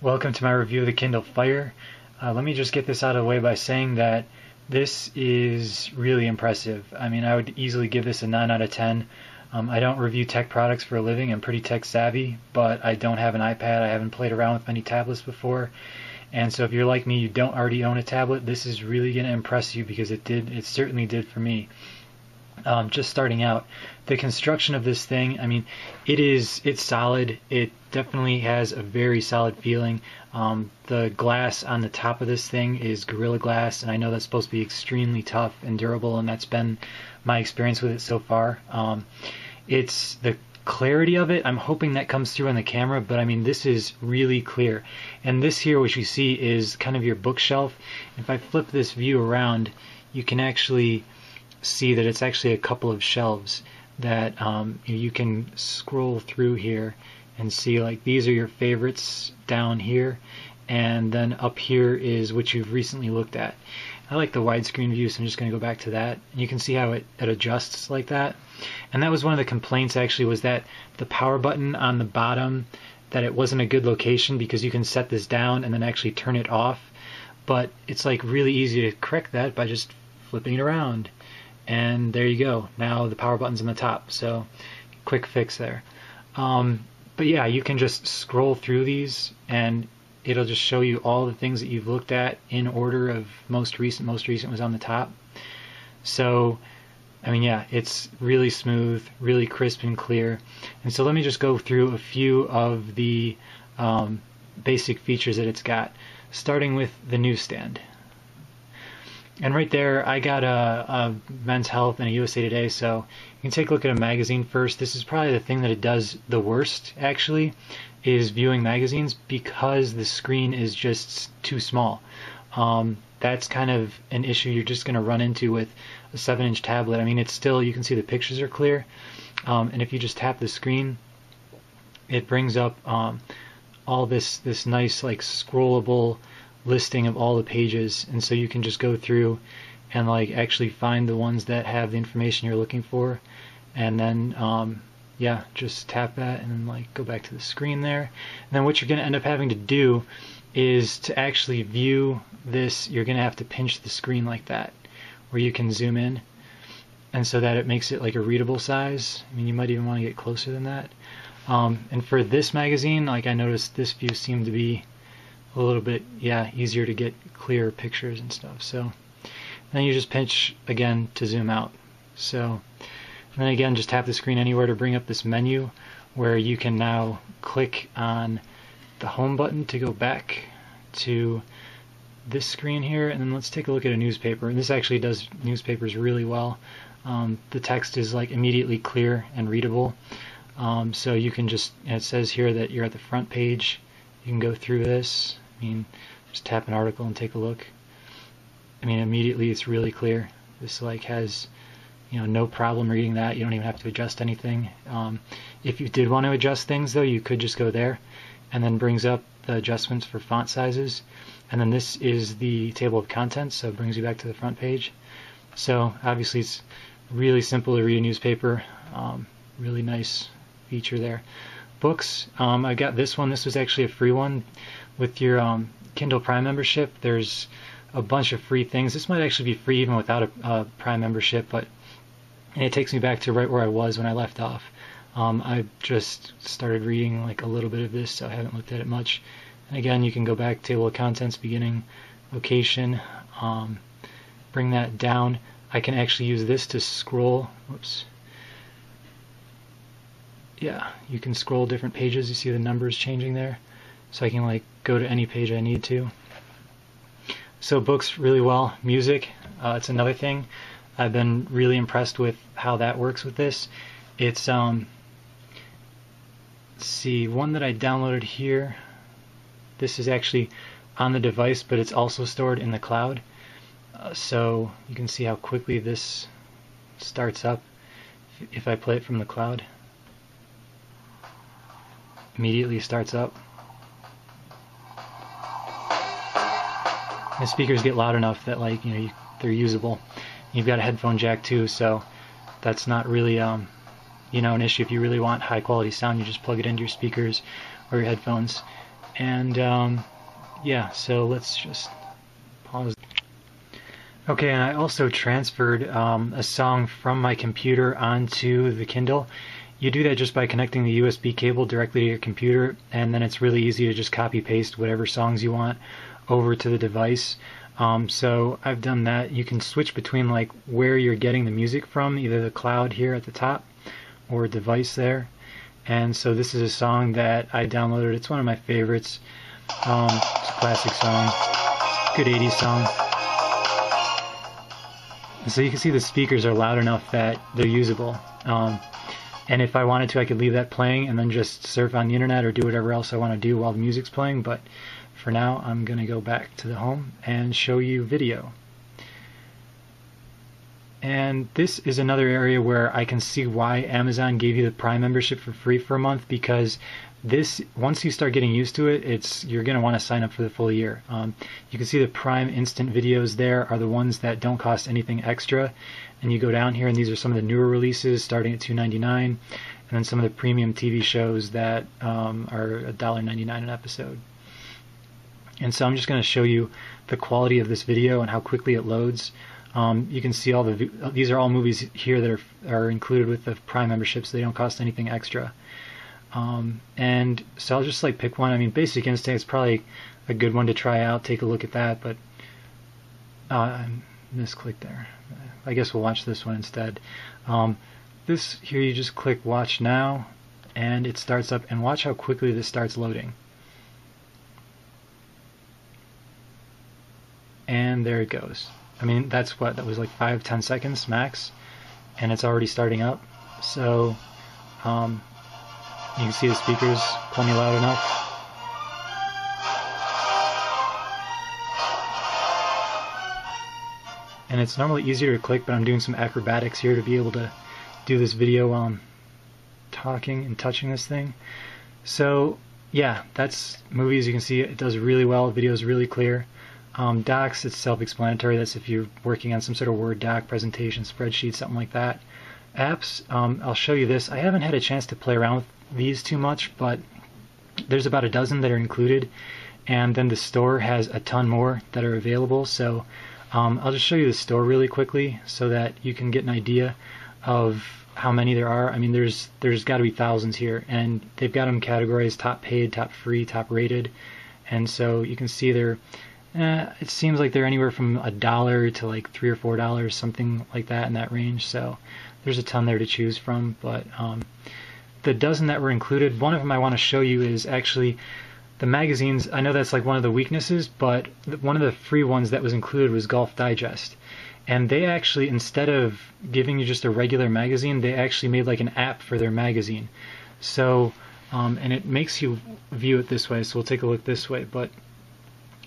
Welcome to my review of the Kindle Fire. Let me just get this out of the way by saying that this is really impressive. I mean, I would easily give this a 9 out of 10. I don't review tech products for a living. I'm pretty tech savvy, but I don't have an iPad. I haven't played around with many tablets before. And so if you're like me, you don't already own a tablet, this is really going to impress you because it certainly did for me. Just starting out, the construction of this thing, I mean, it's solid. It definitely has a very solid feeling. The glass on the top of this thing is Gorilla Glass, and I know that's supposed to be extremely tough and durable, and that's been my experience with it so far. It's the clarity of it, I'm hoping that comes through on the camera, but I mean, this is really clear. And this here, which you see, is kind of your bookshelf. If I flip this view around, you can actually see that it's actually a couple of shelves that you can scroll through here and see, like, these are your favorites down here, and then up here is what you've recently looked at. I like the widescreen view, so I'm just going to go back to that. And you can see how it adjusts like that. And that was one of the complaints, actually, was that the power button on the bottom, that it wasn't a good location because you can set this down and then actually turn it off. But it's like really easy to correct that by just flipping it around. And there you go. Now the power button's on the top. So quick fix there. But yeah, you can just scroll through these and it'll just show you all the things that you've looked at in order of most recent. Most recent was on the top. So, I mean, yeah, it's really smooth, really crisp and clear. And so let me just go through a few of the basic features that it's got, starting with the newsstand. And right there, I got a Men's Health and a USA Today, so you can take a look at a magazine first. This is probably the thing that it does the worst, actually, is viewing magazines, because the screen is just too small. That's kind of an issue you're just going to run into with a 7-inch tablet. I mean, it's still, you can see the pictures are clear, and if you just tap the screen, it brings up all this nice, like, scrollable listing of all the pages, and so you can just go through and, like, actually find the ones that have the information you're looking for, and then yeah, just tap that and then, like, go back to the screen there. And then what you're going to end up having to do is, to actually view this, you're going to have to pinch the screen like that, where you can zoom in, and so that it makes it like a readable size. I mean, you might even want to get closer than that. And for this magazine, like, I noticed this view seemed to be a little bit, yeah, easier to get clearer pictures and stuff. So then you just pinch again to zoom out. So, and then again, just tap the screen anywhere to bring up this menu, where you can now click on the home button to go back to this screen here. And then let's take a look at a newspaper. And this actually does newspapers really well. The text is, like, immediately clear and readable. So you can just, it says here that you're at the front page. You can go through this. I mean, just tap an article and take a look. I mean, immediately it's really clear. This, like, has, you know, no problem reading that. You don't even have to adjust anything. If you did want to adjust things, though, you could just go there, and then brings up the adjustments for font sizes. And then this is the table of contents, so it brings you back to the front page. So obviously it's really simple to read a newspaper. Really nice feature there. Books, I got this one. This was actually a free one. With your Kindle Prime membership, there's a bunch of free things. This might actually be free even without a Prime membership, but it takes me back to right where I was when I left off. I just started reading, like, a little bit of this, so I haven't looked at it much. And again, you can go back, table of contents, beginning, location, bring that down. I can actually use this to scroll. Whoops. Yeah, you can scroll different pages. You see the numbers changing there, so I can, like, go to any page I need to. So books really well. Music, it's another thing. I've been really impressed with how that works with this. It's let's see, one that I downloaded here. This is actually on the device, but it's also stored in the cloud. So you can see how quickly this starts up if I play it from the cloud. Immediately starts up. The speakers get loud enough that, like, you know, they're usable. You've got a headphone jack too, so that's not really you know, an issue. If you really want high quality sound, you just plug it into your speakers or your headphones, And yeah, so let's just pause. Okay, and I also transferred a song from my computer onto the Kindle. You do that just by connecting the USB cable directly to your computer, and then it's really easy to just copy paste whatever songs you want over to the device. So I've done that. You can switch between like where you're getting the music from, either the cloud here at the top or device there. And so this is a song that I downloaded. It's one of my favorites. It's a classic song, good 80s song. And so you can see the speakers are loud enough that they're usable. And if I wanted to, I could leave that playing and then just surf on the internet or do whatever else I want to do while the music's playing. But for now, I'm going to go back to the home and show you video. And this is another area where I can see why Amazon gave you the Prime membership for free for a month, because this, once you start getting used to it, you're going to want to sign up for the full year. You can see the Prime instant videos there are the ones that don't cost anything extra. And you go down here, and these are some of the newer releases starting at $2.99, and then some of the premium TV shows that are $1.99 an episode. And so I'm just going to show you the quality of this video and how quickly it loads. You can see all these are all movies here that are included with the Prime membership, so they don't cost anything extra. And so I'll just like pick one. I mean, Basic Instinct is probably a good one to try out. Take a look at that, but I misclicked there. I guess we'll watch this one instead. This here, you just click Watch Now, and it starts up. And watch how quickly this starts loading. And there it goes. I mean, that was like 5-10 seconds max, and it's already starting up. So you can see the speakers plenty loud enough. And it's normally easier to click, but I'm doing some acrobatics here to be able to do this video while I'm talking and touching this thing. So yeah, that's movies. You can see it does really well. The video is really clear. Docs, it's self-explanatory. That's if you're working on some sort of Word doc, presentation, spreadsheet, something like that. Apps, I'll show you this. I haven't had a chance to play around with these too much, but there's about a dozen that are included, and then the store has a ton more that are available. So I'll just show you the store really quickly so that you can get an idea of how many there are. I mean, there's got to be thousands here, and they've got them categorized: top paid, top free, top rated. And so you can see they're it seems like they're anywhere from $1 to like $3 or $4, something like that, in that range. So there's a ton there to choose from. But the dozen that were included, one of them I want to show you is actually the magazines. I know that's like one of the weaknesses, but one of the free ones that was included was Golf Digest. And they actually, instead of giving you just a regular magazine, they actually made like an app for their magazine. So, and it makes you view it this way. So we'll take a look this way. But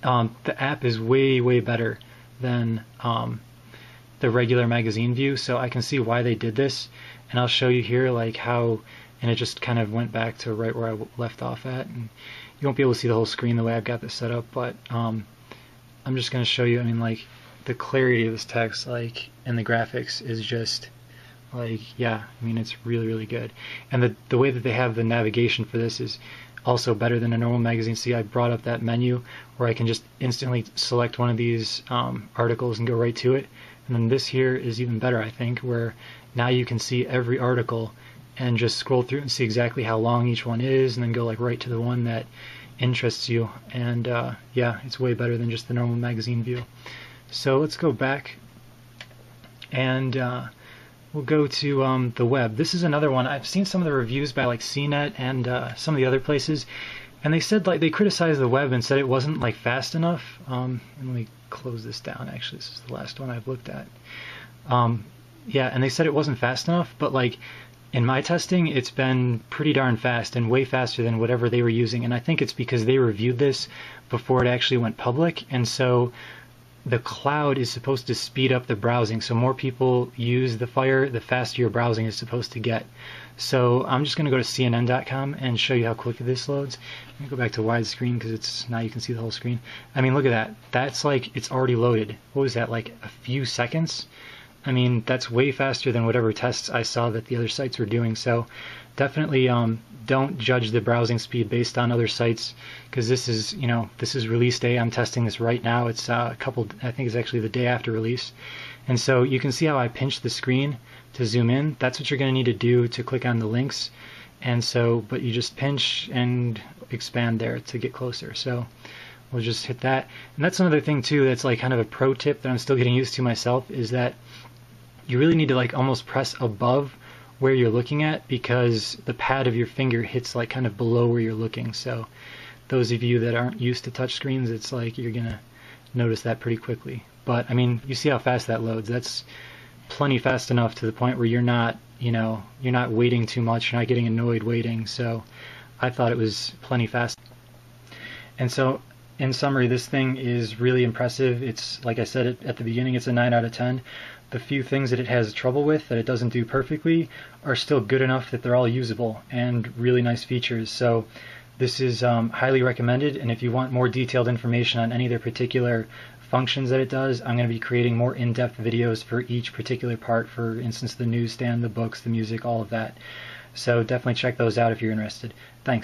the app is way, way better than the regular magazine view. So I can see why they did this. And I'll show you here like how, and it just kind of went back to right where I left off at. And you won't be able to see the whole screen the way I've got this set up, but I'm just going to show you. I mean, like, the clarity of this text, like, and the graphics is just like, yeah, I mean, it's really, really good. And the way that they have the navigation for this is also better than a normal magazine. See, I brought up that menu where I can just instantly select one of these articles and go right to it. And then this here is even better, I think, where now you can see every article and just scroll through and see exactly how long each one is, and then go like right to the one that interests you. And yeah, it's way better than just the normal magazine view. So let's go back, and we'll go to the web. This is another one. I've seen some of the reviews by like CNET and some of the other places, and they said, like, they criticized the web and said it wasn't like fast enough. And let me close this down. Actually, this is the last one I've looked at. Yeah, and they said it wasn't fast enough, but like in my testing, it's been pretty darn fast, and way faster than whatever they were using. And I think it's because they reviewed this before it actually went public, and so the cloud is supposed to speed up the browsing. So more people use the Fire, the faster your browsing is supposed to get. So I'm just going to go to CNN.com and show you how quickly this loads. Let me go back to widescreen because it's now you can see the whole screen. I mean, look at that. That's like, it's already loaded. What was that, like a few seconds? I mean, that's way faster than whatever tests I saw that the other sites were doing. So definitely don't judge the browsing speed based on other sites, because this is, this is release day. I'm testing this right now. It's I think it's actually the day after release. And so you can see how I pinch the screen to zoom in. That's what you're going to need to do to click on the links. And so, but you just pinch and expand there to get closer. So we'll just hit that. And that's another thing too, that's like kind of a pro tip that I'm still getting used to myself, is that you really need to like almost press above where you're looking at, because the pad of your finger hits like kind of below where you're looking. So those of you that aren't used to touch screens, it's like you're gonna notice that pretty quickly. But I mean, you see how fast that loads. That's plenty fast enough to the point where you're not, you're not waiting too much, you're not getting annoyed waiting. So I thought it was plenty fast. And so in summary, this thing is really impressive. It's, like I said at the beginning, it's a 9 out of 10. The few things that it has trouble with, that it doesn't do perfectly, are still good enough that they're all usable and really nice features. So this is highly recommended, and if you want more detailed information on any of the particular functions that it does, I'm going to be creating more in-depth videos for each particular part, for instance the newsstand, the books, the music, all of that. So definitely check those out if you're interested. Thanks.